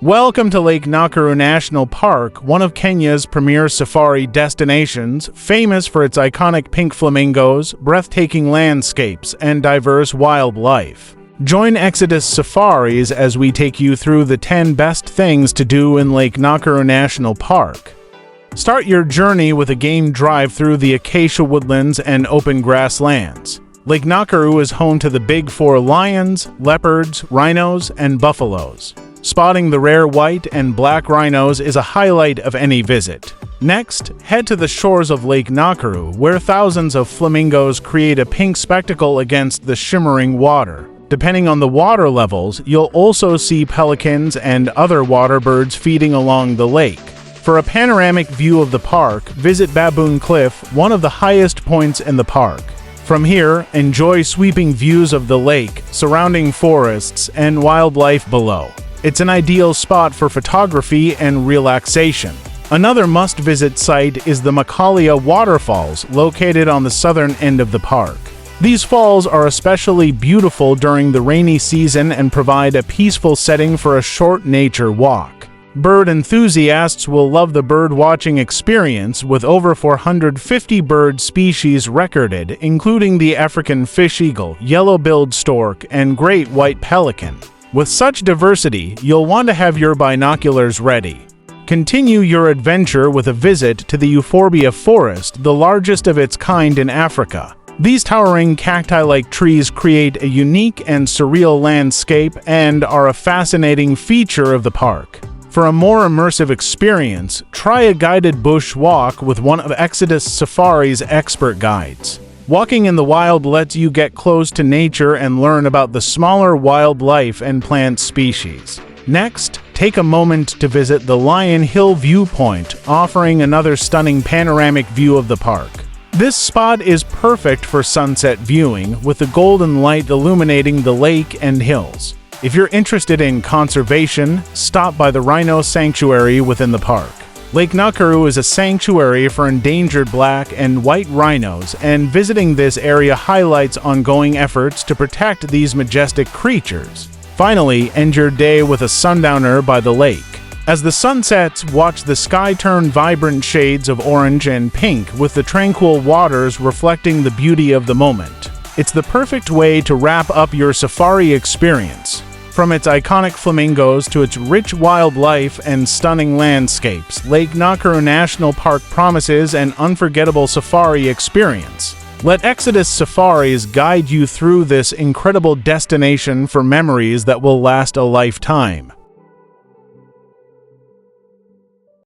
Welcome to Lake Nakuru National Park, one of Kenya's premier safari destinations, famous for its iconic pink flamingos, breathtaking landscapes, and diverse wildlife. Join Exodus Safaris as we take you through the 10 best things to do in Lake Nakuru National Park. Start your journey with a game drive through the acacia woodlands and open grasslands. Lake Nakuru is home to the big four lions, leopards, rhinos, and buffaloes. Spotting the rare white and black rhinos is a highlight of any visit. Next, head to the shores of Lake Nakuru, where thousands of flamingos create a pink spectacle against the shimmering water. Depending on the water levels, you'll also see pelicans and other water birds feeding along the lake. For a panoramic view of the park, visit Baboon Cliff, one of the highest points in the park. From here, enjoy sweeping views of the lake, surrounding forests, and wildlife below. It's an ideal spot for photography and relaxation. Another must-visit site is the Makalia Waterfalls, located on the southern end of the park. These falls are especially beautiful during the rainy season and provide a peaceful setting for a short nature walk. Bird enthusiasts will love the bird-watching experience, with over 450 bird species recorded, including the African fish eagle, yellow-billed stork, and great white pelican. With such diversity, you'll want to have your binoculars ready. Continue your adventure with a visit to the Euphorbia Forest, the largest of its kind in Africa. These towering cacti-like trees create a unique and surreal landscape and are a fascinating feature of the park. For a more immersive experience, try a guided bush walk with one of Exodus Safari's expert guides. Walking in the wild lets you get close to nature and learn about the smaller wildlife and plant species. Next, take a moment to visit the Lion Hill Viewpoint, offering another stunning panoramic view of the park. This spot is perfect for sunset viewing, with the golden light illuminating the lake and hills. If you're interested in conservation, stop by the Rhino Sanctuary within the park. Lake Nakuru is a sanctuary for endangered black and white rhinos, and visiting this area highlights ongoing efforts to protect these majestic creatures. Finally, end your day with a sundowner by the lake. As the sun sets, watch the sky turn vibrant shades of orange and pink, with the tranquil waters reflecting the beauty of the moment. It's the perfect way to wrap up your safari experience. From its iconic flamingos to its rich wildlife and stunning landscapes, Lake Nakuru National Park promises an unforgettable safari experience. Let Exodus Safaris guide you through this incredible destination for memories that will last a lifetime.